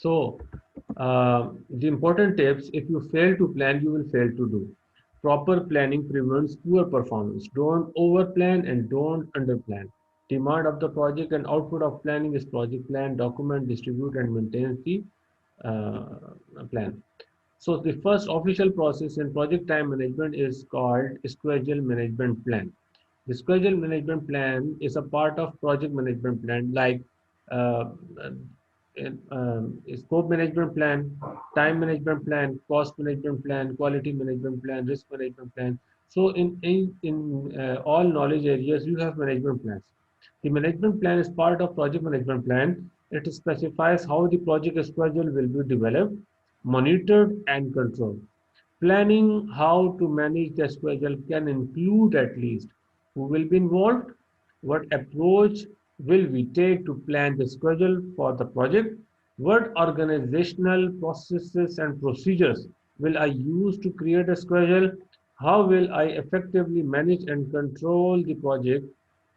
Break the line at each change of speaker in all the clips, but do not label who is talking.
So, the important tips: if you fail to plan, you will fail to do. Proper planning prevents poor performance. Don't overplan and don't underplan. Demand of the project and output of planning is project plan, document, distribute, and maintain the plan. So, the first official process in project time management is called schedule management plan. The schedule management plan is a part of project management plan, like uh, scope management plan, time management plan, cost management plan, quality management plan, risk management plan. So in all knowledge areas, you have management plans. The management plan is part of project management plan. It specifies how the project schedule will be developed, monitored, and controlled. Planning how to manage the schedule can include at least who will be involved, what approach will we take to plan the schedule for the project, what organizational processes and procedures will I use to create a schedule, how will I effectively manage and control the project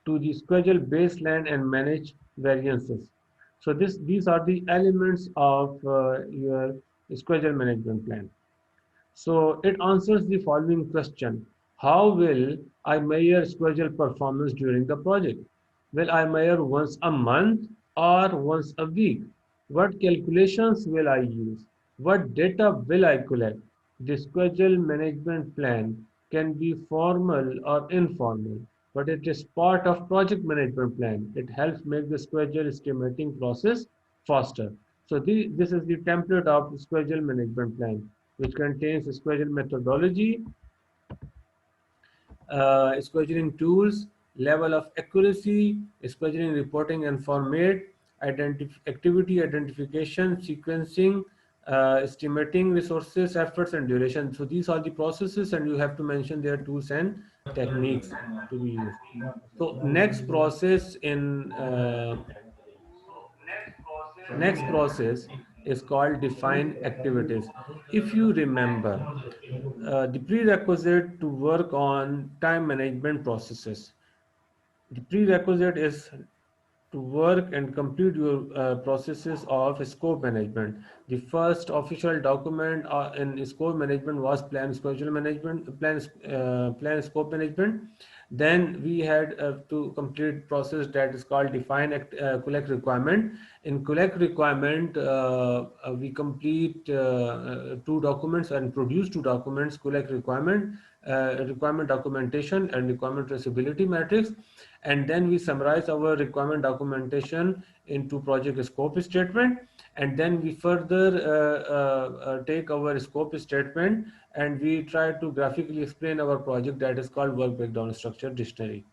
to the schedule baseline and manage variances. So these are the elements of your schedule management plan. So it answers the following question. How will I measure schedule performance during the project? Will I measure once a month or once a week? What calculations will I use? What data will I collect? The schedule management plan can be formal or informal, but it is part of project management plan. It helps make the schedule estimating process faster. So this is the template of schedule management plan, which contains schedule methodology, scheduling tools, level of accuracy, scheduling reporting and format, activity identification, sequencing, estimating resources, efforts, and duration. So these are the processes, and you have to mention their tools and techniques to be used. So next process is called define activities. If you remember, the prerequisite to work on time management processes. The prerequisite is to work and complete your processes of scope management. The first official document in scope management was plan scope management. Then we had to complete process that is called collect requirement. In collect requirement, we complete two documents and produce two documents: collect requirement, requirement documentation, and requirement traceability matrix. And then we summarize our requirement documentation into project scope statement, and then we further take our scope statement and we try to graphically explain our project, that is called work breakdown structure dictionary.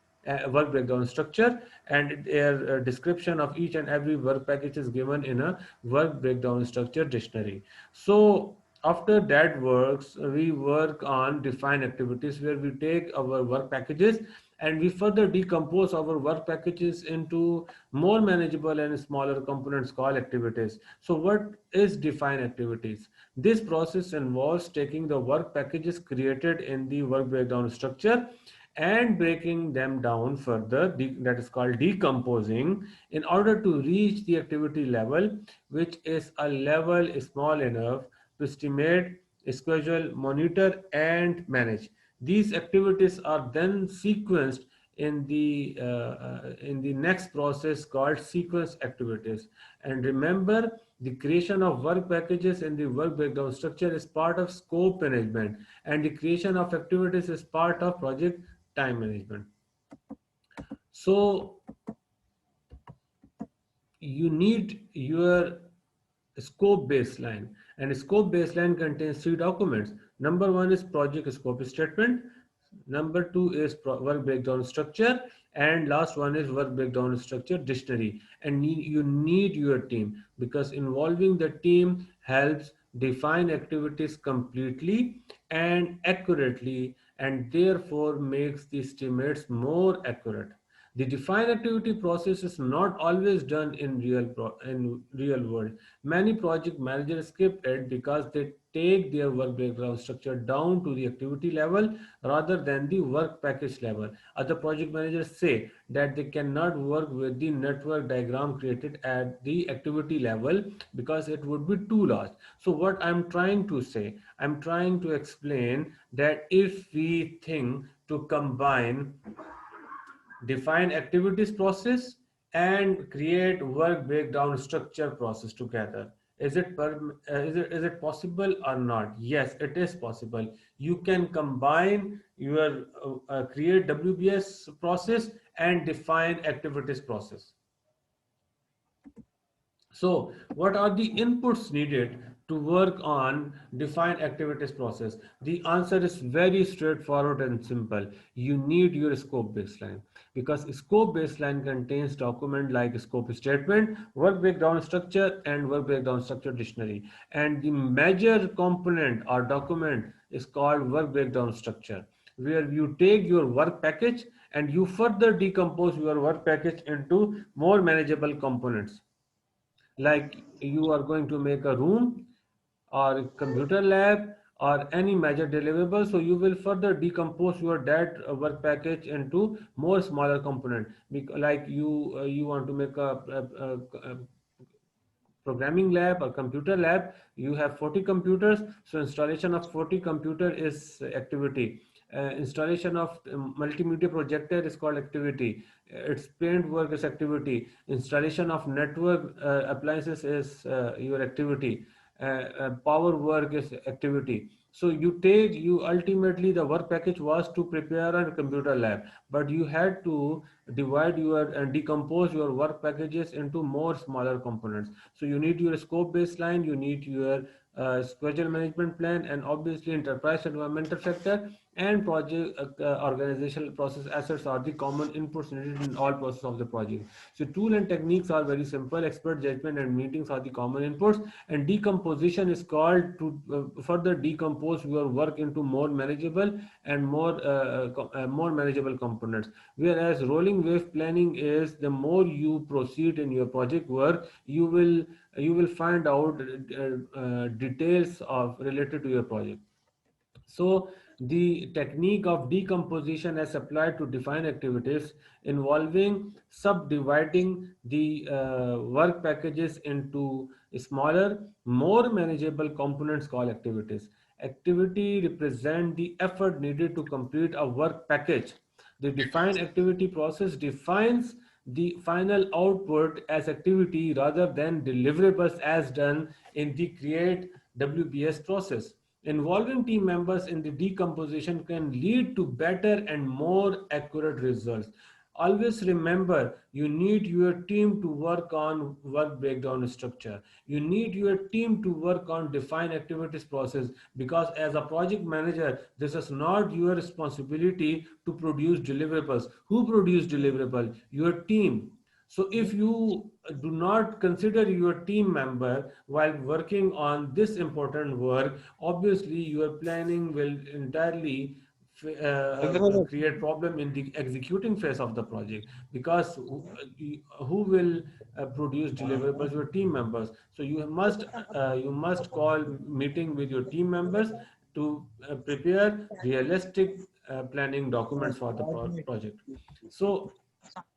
Work breakdown structure and their description of each and every work package is given in a work breakdown structure dictionary. So after that works, we work on define activities, where we take our work packages and we further decompose our work packages into more manageable and smaller components called activities. So what is define activities? This process involves taking the work packages created in the work breakdown structure and breaking them down further, that is called decomposing, in order to reach the activity level, which is a level small enough to estimate, schedule, monitor, and manage. These activities are then sequenced in the next process called sequence activities. And remember, the creation of work packages in the work breakdown structure is part of scope management, and the creation of activities is part of project time management. So you need your scope baseline, and scope baseline contains three documents. Number one is project scope statement, number two is work breakdown structure, and last one is work breakdown structure dictionary. And you need your team, because involving the team helps define activities completely and accurately, and therefore makes the estimates more accurate. The defined activity process is not always done in in real world. Many project managers skip it because they take their work breakdown structure down to the activity level rather than the work package level. Other project managers say that they cannot work with the network diagram created at the activity level because it would be too large. So what I'm trying to say, I'm trying to explain that if we think to combine define activities process and create work breakdown structure process together, is it possible or not? Yes, it is possible. You can combine your create WBS process and define activities process. So, what are the inputs needed to work on defined activities process? The answer is very straightforward and simple. You need your scope baseline because scope baseline contains document like scope statement, work breakdown structure, and work breakdown structure dictionary. And the major component or document is called work breakdown structure, where you take your work package and you further decompose your work package into more manageable components, like you are going to make a room or computer lab or any major deliverable, so you will further decompose your that work package into more smaller component. Like you want to make a programming lab or computer lab, you have 40 computers, so installation of 40 computer is activity. Installation of multimedia projector is called activity. Its paint work is activity. Installation of network appliances is your activity. Power work is activity. So you ultimately the work package was to prepare a computer lab, but you had to divide your and decompose your work packages into more smaller components. So you need your scope baseline, you need your schedule management plan, and obviously enterprise environmental factor and project organizational process assets are the common inputs needed in all process of the project. So tool and techniques are very simple. Expert judgment and meetings are the common inputs, and decomposition is called to further decompose your work into more manageable and more manageable components. Whereas rolling wave planning is the more you proceed in your project work, you will find out details of related to your project. So the technique of decomposition as applied to define activities involving subdividing the work packages into smaller, more manageable components called activities. Activity represent the effort needed to complete a work package. The defined activity process defines the final output as activity rather than deliverables as done in the create WBS process. Involving team members in the decomposition can lead to better and more accurate results. Always remember, you need your team to work on work breakdown structure. You need your team to work on define activities process, because as a project manager, this is not your responsibility to produce deliverables. Who produce deliverable? Your team. So if you do not consider your team member while working on this important work, obviously your planning will entirely create problem in the executing phase of the project, because who will produce deliverables? Your team members. So you must call meeting with your team members to prepare realistic planning documents for the project. So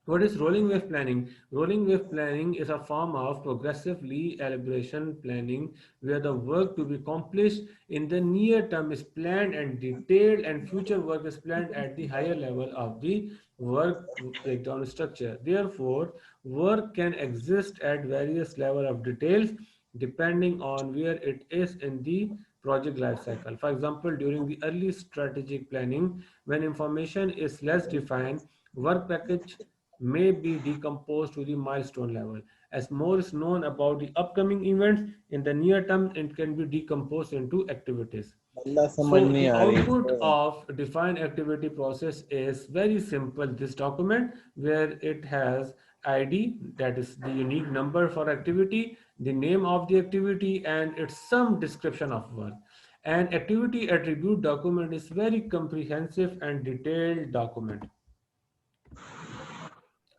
what is rolling wave planning? Rolling wave planning is a form of progressively elaboration planning where the work to be accomplished in the near term is planned and detailed, and future work is planned at the higher level of the work breakdown structure. Therefore, work can exist at various level of details depending on where it is in the project life cycle. For example, during the early strategic planning, when information is less defined, work package may be decomposed to the milestone level. As more is known about the upcoming events in the near term, it can be decomposed into activities.
बल्ला समझ
So
नहीं
the
आ रही
output
है।
of defined activity process is very simple. This document where it has ID, that is the unique number for activity, the name of the activity, and its some description of work. An activity attribute document is very comprehensive and detailed document.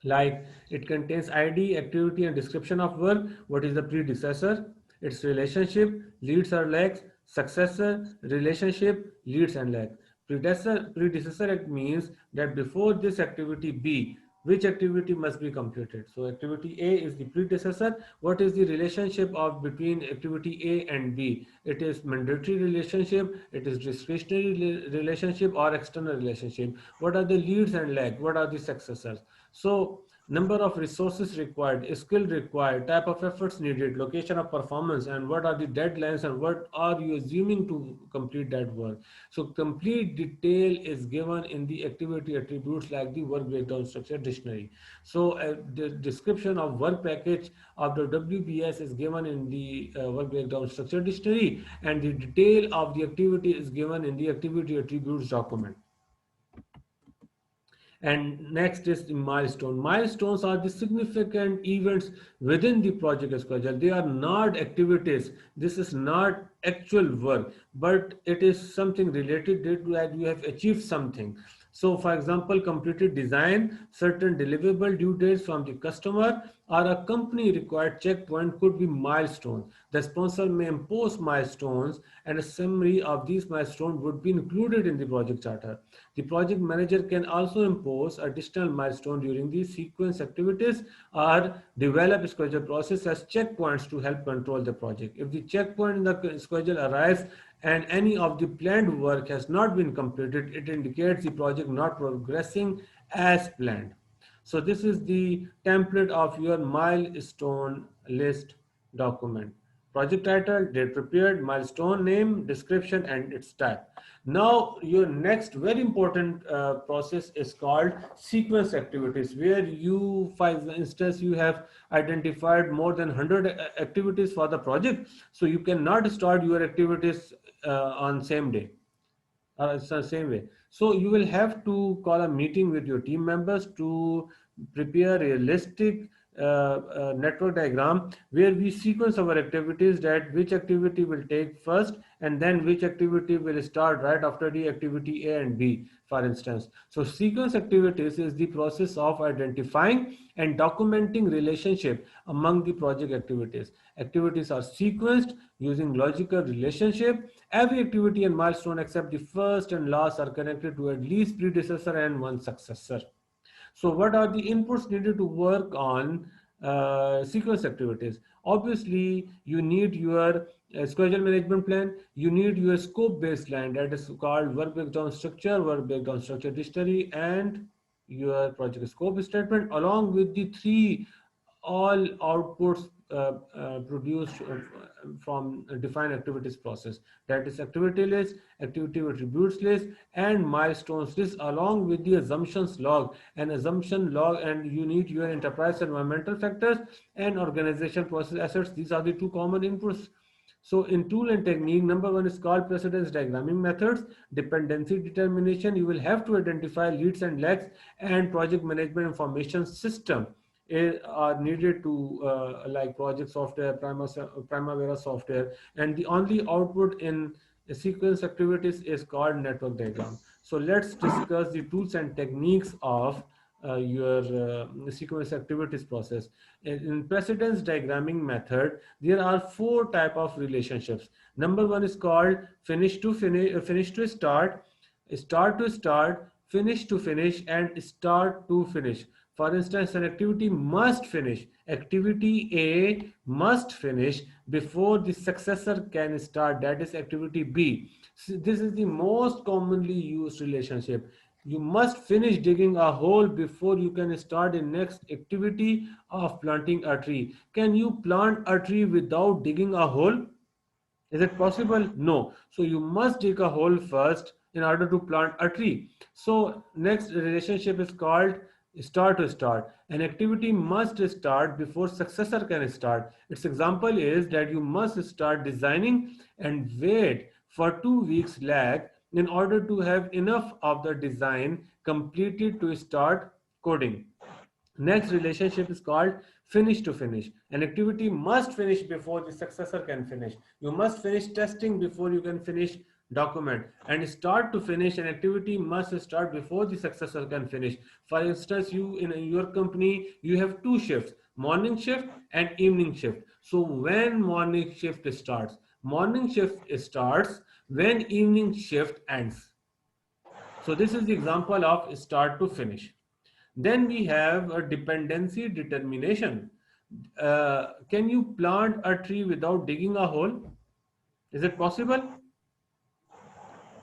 Like it contains ID, activity, and description of work. What is the predecessor? Its relationship, leads or lags. Successor, relationship, leads and lags. Predecessor it means that before this activity B, which activity must be completed. So activity A is the predecessor. What is the relationship of between activity A and B? It is mandatory relationship, it is discretionary relationship or external relationship. What are the leads and lag? What are the successors? So number of resources required, skill required, type of efforts needed, location of performance, and what are the deadlines and what are you assuming to complete that work. So complete detail is given in the activity attributes like the work breakdown structure dictionary. So the description of work package of the WBS is given in the work breakdown structure dictionary, and the detail of the activity is given in the activity attributes document. And next is the milestone. Milestones are the significant events within the project schedule. They are not activities. This is not actual work, but it is something related to that you have achieved something. So, for example, completed design, certain deliverable due dates from the customer, or a company required checkpoint could be milestones. The sponsor may impose milestones, and a summary of these milestones would be included in the project charter. The project manager can also impose additional milestone during the sequence activities or develop schedule process as checkpoints to help control the project. If the checkpoint in the schedule arrives and any of the planned work has not been completed, it indicates the project not progressing as planned. So this is the template of your milestone list document. Project title, date prepared, milestone name, description, and its type. Now, your next very important process is called sequence activities, where you, for instance, you have identified more than 100 activities for the project. So you cannot start your activities on same day. It's the same way. So you will have to call a meeting with your team members to prepare a realistic network diagram where we sequence our activities, that which activity will take first and then which activity will start right after the activity A and B, for instance. So sequence activities is the process of identifying and documenting relationship among the project activities. Activities are sequenced using logical relationship. Every activity and milestone except the first and last are connected to at least predecessor and one successor. So what are the inputs needed to work on sequence activities? Obviously, you need your schedule management plan, you need your scope baseline, that is called work breakdown structure dictionary, and your project scope statement along with the three all outputs produced from defined activities process, that is activity list, activity attributes list, and milestones list along with the assumptions log and assumption log. And you need your enterprise environmental factors and organization process assets. These are the two common inputs. So in tool and technique, number one is called precedence diagramming methods. Dependency determination, you will have to identify leads and lags, and project management information system are needed to like project software, Primavera software, and the only output in sequence activities is called network diagram. So let's discuss the tools and techniques of your sequence activities process. In precedence diagramming method, there are four type of relationships. Number one is called finish to finish, finish to start to start, finish to finish, and start to finish. For instance, an activity must finish. Activity A must finish before the successor can start. That is activity B. So this is the most commonly used relationship. You must finish digging a hole before you can start the next activity of planting a tree. Can you plant a tree without digging a hole? Is it possible? No. So you must dig a hole first in order to plant a tree. So next relationship is called start to start. An activity must start before successor can start. Its example is that you must start designing and wait for 2 weeks lag in order to have enough of the design completed to start coding. Next relationship is called finish to finish. An activity must finish before the successor can finish. You must finish testing before you can finish document. And start to finish, an activity must start before the successor can finish. For instance, you in your company you have two shifts, morning shift and evening shift. So when morning shift starts, morning shift starts when evening shift ends. So this is the example of start to finish. Then we have a dependency determination. Can you plant a tree without digging a hole? Is it possible?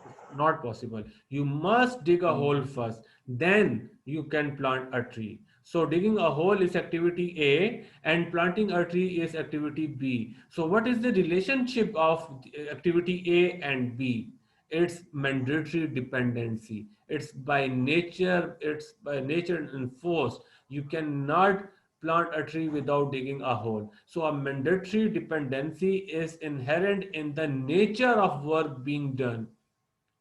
It's not possible. You must dig a hole first, then you can plant a tree. So digging a hole is activity A and planting a tree is activity B. So what is the relationship of activity A and B? It's mandatory dependency. It's by nature enforced. You cannot plant a tree without digging a hole. So a mandatory dependency is inherent in the nature of work being done.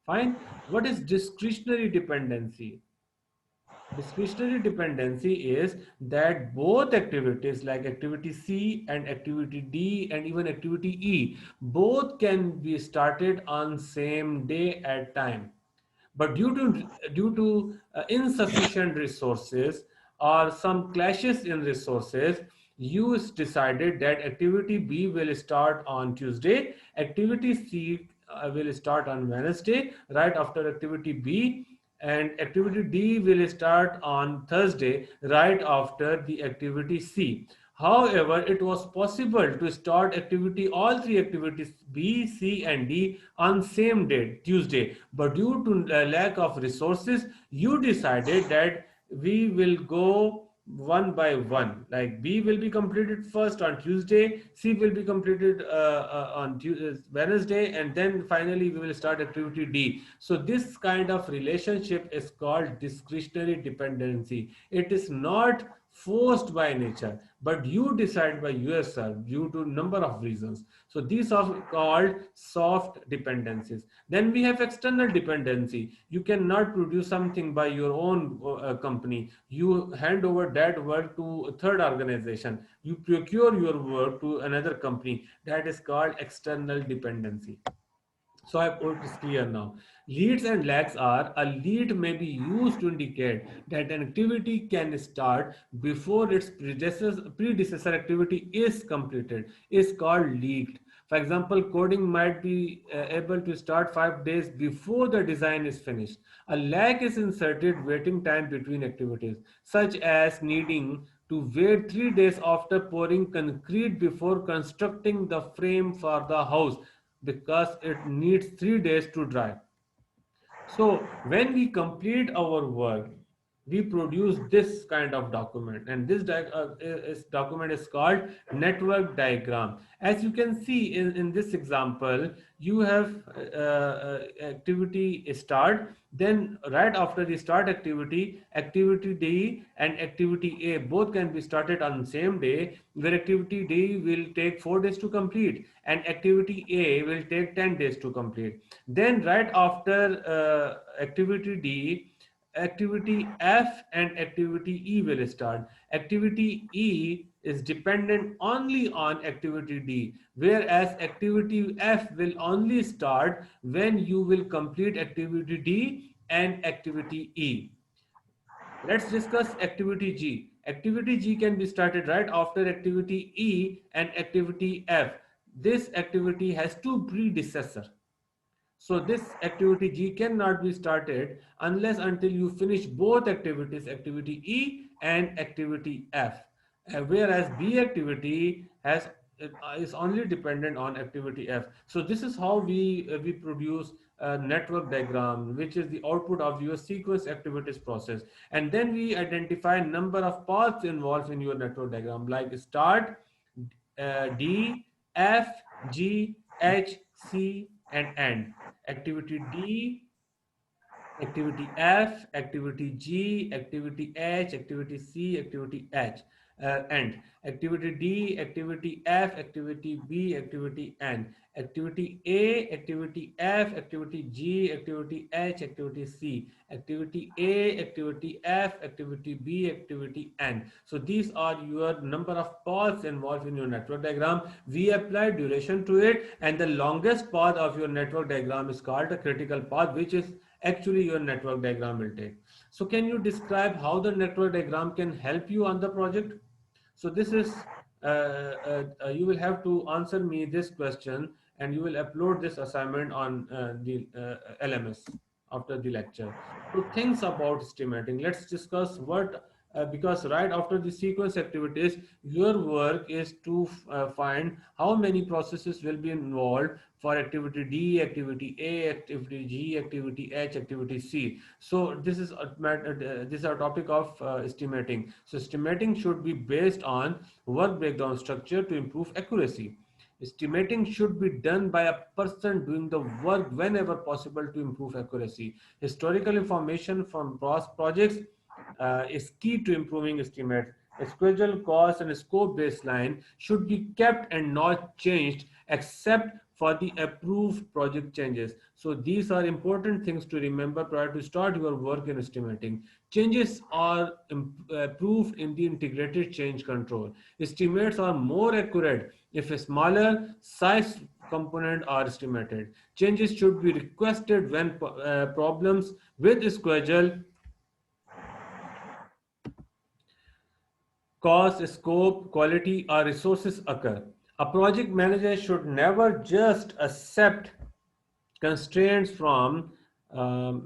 Fine. What is discretionary dependency? Discretionary dependency is that both activities like activity C and activity D and even activity E both can be started on same day at time. But due to insufficient resources or some clashes in resources, you decided that activity B will start on Tuesday, activity C will start on Wednesday, right after activity B, and activity D will start on Thursday, right after the activity C. However, it was possible to start activity, all three activities B, C, and D on same day, Tuesday. But due to lack of resources, you decided that we will go one by one. Like B will be completed first on Tuesday, C will be completed on Wednesday, and then finally we will start activity D. So this kind of relationship is called discretionary dependency. It is not forced by nature, but you decide by yourself due to number of reasons. So these are called soft dependencies. Then we have external dependency. You cannot produce something by your own company. You hand over that work to a third organization. You procure your work to another company. That is called external dependency. So I hope it's clear now. Leads and lags are, a lead may be used to indicate that an activity can start before its predecessor activity is completed, is called leaked. For example, coding might be able to start 5 days before the design is finished. A lag is inserted waiting time between activities, such as needing to wait 3 days after pouring concrete before constructing the frame for the house because it needs 3 days to dry. So when we complete our work, we produce this kind of document, and this document is called network diagram. As you can see in this example, you have activity start, then right after the start activity, activity D and activity A both can be started on the same day, where activity D will take 4 days to complete and activity A will take 10 days to complete. Then right after activity D, activity F and activity E will start. Activity E is dependent only on activity D, whereas activity F will only start when you will complete activity D and activity E. Let's discuss activity G. Activity G can be started right after activity E and activity F. This activity has two predecessors. So this activity G cannot be started unless until you finish both activities, activity E and activity F. Whereas B activity is only dependent on activity F. So this is how we produce a network diagram, which is the output of your sequence activities process. And then we identify number of paths involved in your network diagram, like start, D, F, G, H, C, and end. Activity D, activity F, activity G, activity H, activity C, activity H. end. Activity D, activity F, activity B, activity N, activity A, activity F, activity G, activity H, activity C, activity A, activity F, activity B, activity N. So these are your number of paths involved in your network diagram. We apply duration to it, and the longest path of your network diagram is called a critical path, which is actually your network diagram will take. So can you describe how the network diagram can help you on the project? So this is, you will have to answer me this question, and you will upload this assignment on the LMS after the lecture. So things about estimating. Let's discuss what, because right after the sequence activities, your work is to find how many processes will be involved for activity D, activity A, activity G, activity H, activity C. So this is our topic of estimating. So estimating should be based on work breakdown structure to improve accuracy. Estimating should be done by a person doing the work whenever possible to improve accuracy. Historical information from past projects is key to improving estimates. A schedule, cost, and scope baseline should be kept and not changed except for the approved project changes. So these are important things to remember prior to start your work in estimating. Changes are approved in the integrated change control. Estimates are more accurate if a smaller size component are estimated. Changes should be requested when problems with schedule, cost, scope, quality, or resources occur. A project manager should never just accept constraints from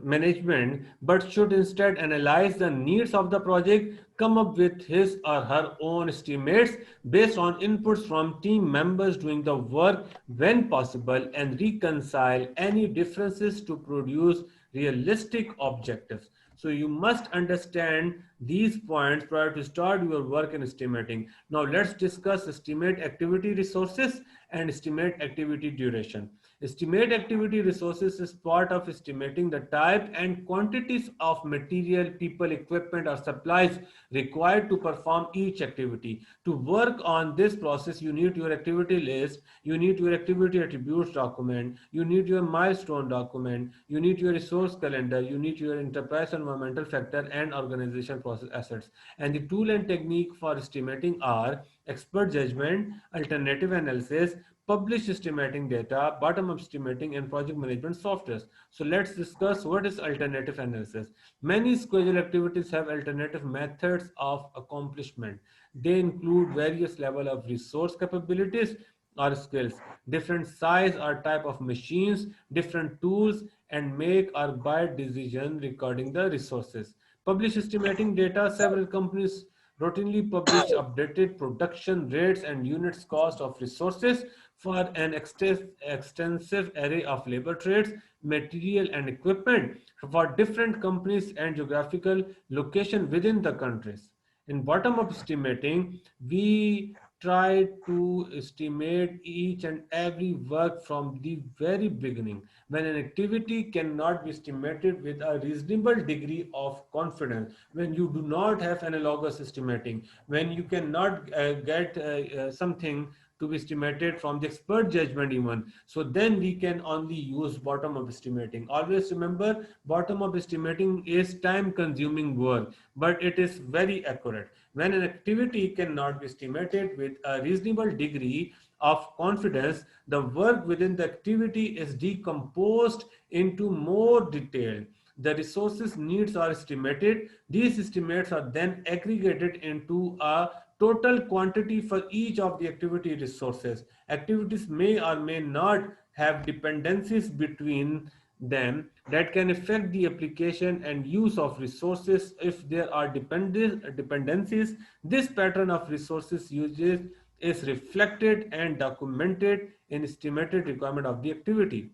management, but should instead analyze the needs of the project, come up with his or her own estimates based on inputs from team members doing the work when possible, and reconcile any differences to produce realistic objectives. So you must understand these points prior to start your work in estimating. Now let's discuss estimate activity resources and estimate activity duration. Estimate activity resources is part of estimating the type and quantities of material, people, equipment, or supplies required to perform each activity. To work on this process, you need your activity list, you need your activity attributes document, you need your milestone document, you need your resource calendar, you need your enterprise environmental factor and organization process assets. And the tool and technique for estimating are expert judgment, alternative analysis, publish estimating data, bottom-up estimating, and project management softwares. So let's discuss what is alternative analysis. Many schedule activities have alternative methods of accomplishment. They include various level of resource capabilities or skills, different size or type of machines, different tools, and make or buy decision regarding the resources. Publish estimating data. Several companies routinely publish updated production rates and units cost of resources for an extensive array of labor trades, material, and equipment for different companies and geographical location within the countries. In bottom-up estimating, we try to estimate each and every work from the very beginning. When an activity cannot be estimated with a reasonable degree of confidence, when you do not have analogous estimating, when you cannot get something to be estimated from the expert judgment even, so then we can only use bottom up estimating. Always remember, bottom up estimating is time consuming work, but it is very accurate. When an activity cannot be estimated with a reasonable degree of confidence, the work within the activity is decomposed into more detail. The resources needs are estimated. These estimates are then aggregated into a total quantity for each of the activity resources. Activities may or may not have dependencies between them that can affect the application and use of resources. If there are dependencies, this pattern of resources uses is reflected and documented in estimated requirement of the activity.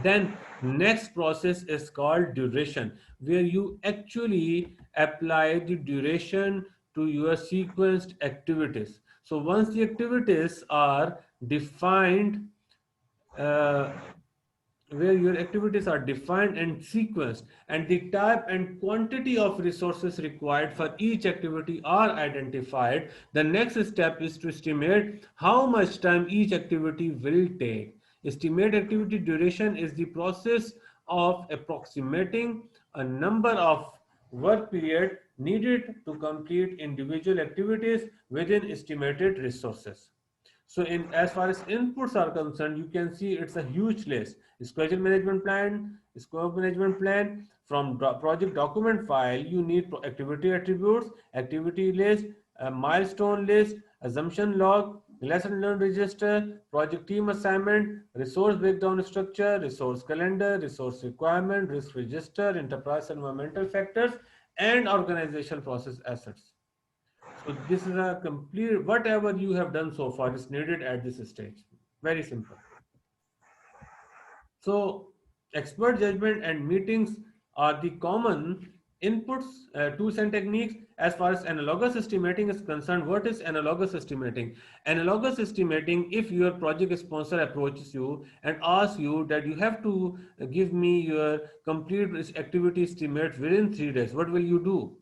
Then next process is called duration, where you actually apply the duration to your sequenced activities. So once the activities are defined, uh, where your activities are defined and sequenced, and the type and quantity of resources required for each activity are identified. The next step is to estimate how much time each activity will take. Estimate activity duration is the process of approximating a number of work period needed to complete individual activities within estimated resources. So in as far as inputs are concerned, you can see it's a huge list. Schedule management plan, scope management plan. From project document file, you need activity attributes, activity list, a milestone list, assumption log, lesson learned register, project team assignment, resource breakdown structure, resource calendar, resource requirement, risk register, enterprise environmental factors, and organizational process assets. So this is a complete, whatever you have done so far is needed at this stage. Very simple. So expert judgment and meetings are the common inputs, tools and techniques. As far as analogous estimating is concerned, what is analogous estimating? Analogous estimating, if your project sponsor approaches you and asks you that you have to give me your complete activity estimates within 3 days, what will you do?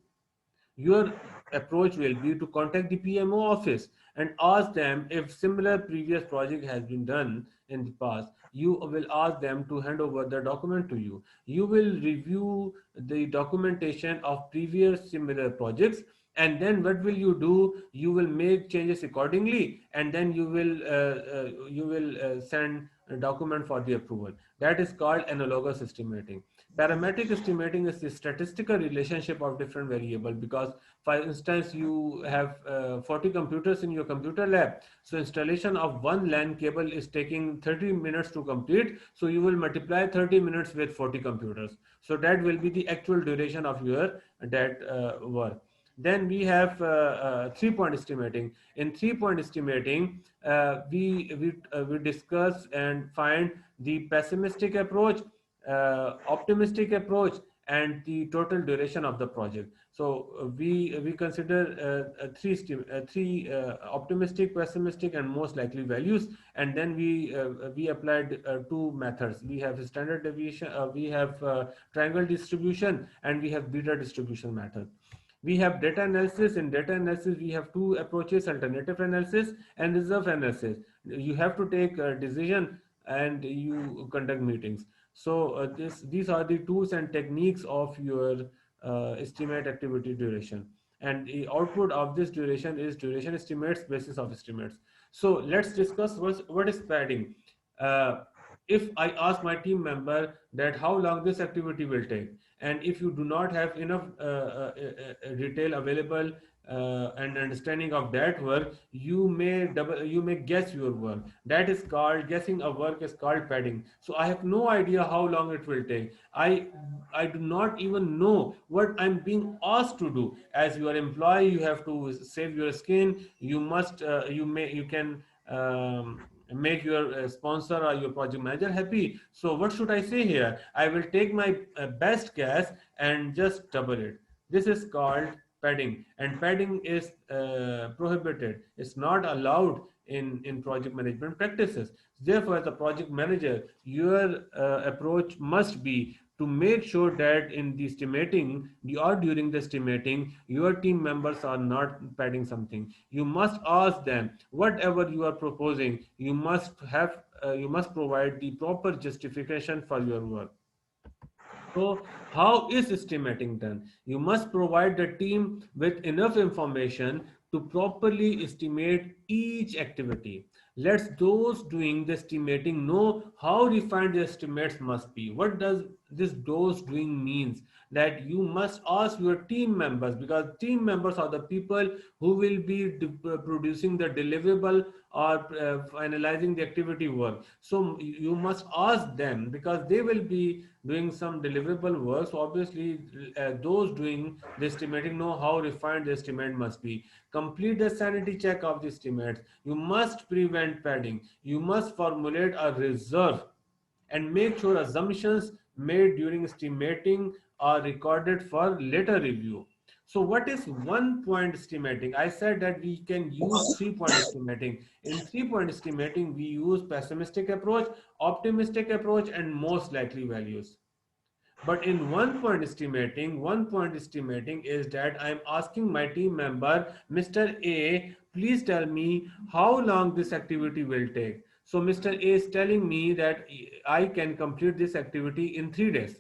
Your approach will be to contact the PMO office and ask them if similar previous project has been done in the past. You will ask them to hand over the document to you. You will review the documentation of previous similar projects, and then what will you do? You will make changes accordingly, and then you will send a document for the approval. That is called analogous estimating. Parametric estimating is the statistical relationship of different variable, because for instance you have 40 computers in your computer lab, so installation of one LAN cable is taking 30 minutes to complete, so you will multiply 30 minutes with 40 computers, so that will be the actual duration of your that work. Then we have 3-point estimating. In 3-point estimating, we discuss and find the pessimistic approach, optimistic approach, and the total duration of the project. So we consider three optimistic, pessimistic, and most likely values, and then we applied two methods. We have standard deviation, we have triangle distribution, and we have beta distribution method. We have data analysis. In data analysis, we have two approaches: alternative analysis and reserve analysis. You have to take a decision and you conduct meetings. So these are the tools and techniques of your estimate activity duration. And the output of this duration is duration estimates, basis of estimates. So let's discuss what is padding. Uh, if I ask my team member that how long this activity will take, and if you do not have enough detail available and understanding of that work, you may guess your work. That is called guessing a work, is called padding. So I have no idea how long it will take. I do not even know what I'm being asked to do. As your employee, you have to save your skin. You must you can make your sponsor or your project manager happy. So what should I say here? I will take my best guess and just double it. This is called padding, and padding is prohibited. It's not allowed in project management practices. Therefore, as a project manager, your approach must be to make sure that in the estimating or during the estimating, your team members are not padding something. You must ask them whatever you are proposing. You must provide the proper justification for your work. So, how is estimating done? You must provide the team with enough information to properly estimate each activity. Let those doing the estimating know how refined the estimates must be. What does this those doing means? That you must ask your team members, because team members are the people who will be producing the deliverable or finalizing the activity work. So you must ask them, because they will be doing some deliverable work. So obviously those doing the estimating know how refined the estimate must be. Complete the sanity check of the estimates. You must prevent padding. You must formulate a reserve and make sure assumptions made during estimating are recorded for later review. So what is 1 point estimating? I said that we can use 3 point estimating. In 3 point estimating, we use pessimistic approach, optimistic approach, and most likely values. But in 1 point estimating is that I'm asking my team member, Mr. A, please tell me how long this activity will take. So Mr. A is telling me that I can complete this activity in 3 days.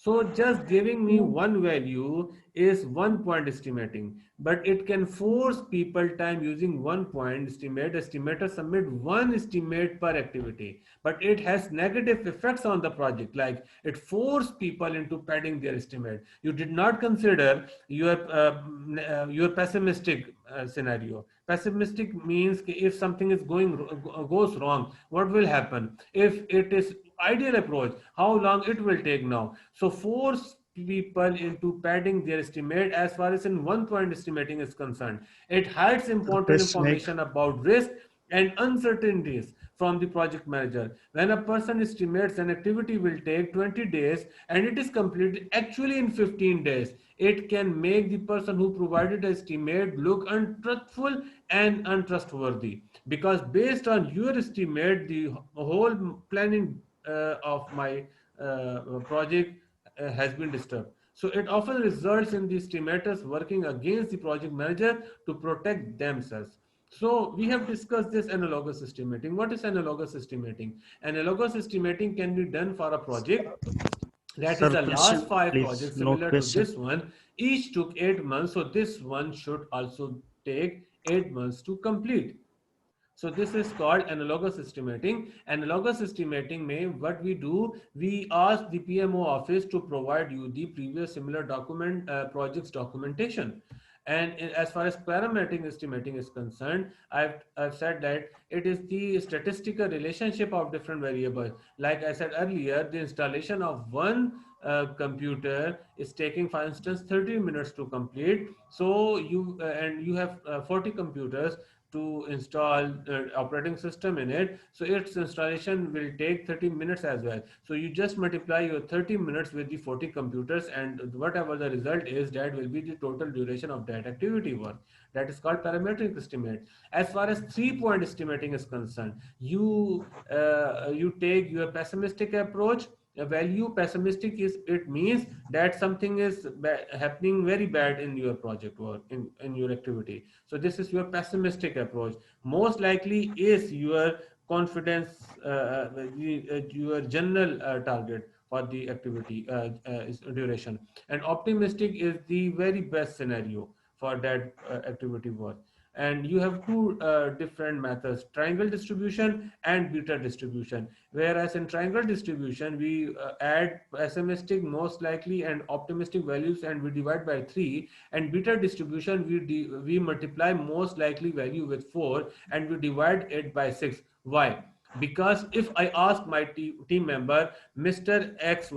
So just giving me one value is 1 point estimating, but it can force people time using 1 point estimate. Estimator submit one estimate per activity, but it has negative effects on the project. Like it force people into padding their estimate. You did not consider your pessimistic scenario. Pessimistic means if something is goes wrong, what will happen? If it is ideal approach, how long it will take now? So force people into padding their estimate as far as in 1 point estimating is concerned. It hides important
Okay, Snake.
information about risk and uncertainties from the project manager. When a person estimates an activity will take 20 days and it is completed actually in 15 days, it can make the person who provided the estimate look untruthful and untrustworthy, because based on your estimate the whole planning of my project has been disturbed. So it often results in the estimators working against the project manager to protect themselves. So we have discussed this analogous estimating. What is analogous estimating? Analogous estimating can be done for a project that is
Sir,
the last
question,
five
please.
projects
Note
similar to
question.
this one. Each took 8 months. So this one should also take 8 months to complete. So this is called analogous estimating. Analogous estimating may what we do, we ask the PMO office to provide you the previous similar projects documentation. And as far as parametric estimating is concerned, I've said that it is the statistical relationship of different variables. Like I said earlier, the installation of one computer is taking, for instance, 30 minutes to complete. So you have 40 computers to install operating system in it, so its installation will take 30 minutes as well. So you just multiply your 30 minutes with the 40 computers, and whatever the result is, that will be the total duration of that activity work. That is called parametric estimate. As far as 3 point estimating is concerned, you take your pessimistic approach. A value pessimistic is, it means that something is happening very bad in your project or in your activity. So this is your pessimistic approach. Most likely is your confidence, your general target for the activity duration. And optimistic is the very best scenario for that activity work. And you have two different methods: triangle distribution and beta distribution. Whereas in triangle distribution, we add pessimistic, most likely, and optimistic values, and we divide by 3. And beta distribution, we multiply most likely value with 4 and we divide it by 6. Why? Because if I ask my team member, Mr. X,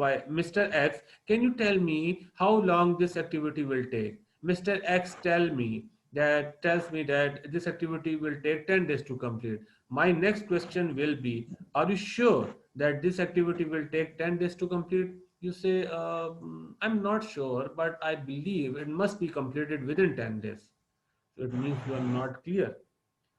can you tell me how long this activity will take? Mr. X tells me that this activity will take 10 days to complete. My next question will be, are you sure that this activity will take 10 days to complete? You say, I'm not sure, but I believe it must be completed within 10 days. So it means you are not clear.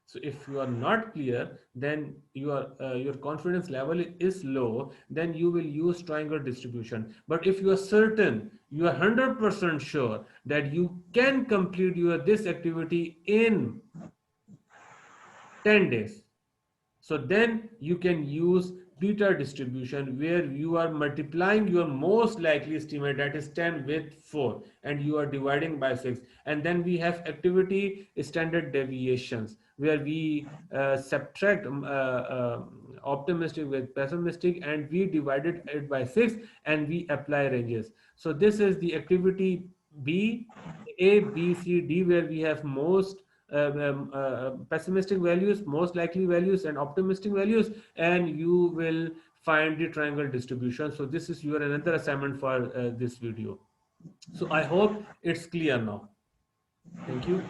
So if you are not clear, then your confidence level is low, then you will use triangle distribution. But if you are certain, you are 100% sure that you can complete your this activity in 10 days, so then you can use beta distribution, where you are multiplying your most likely estimate, that is 10, with 4, and you are dividing by 6. And then we have activity standard deviations, where we subtract optimistic with pessimistic, and we divided it by 6 and we apply ranges. So this is the activity B, A, B, C, D, where we have most pessimistic values, most likely values, and optimistic values, and you will find the triangle distribution. So this is your another assignment for this video. So I hope it's clear now. Thank you.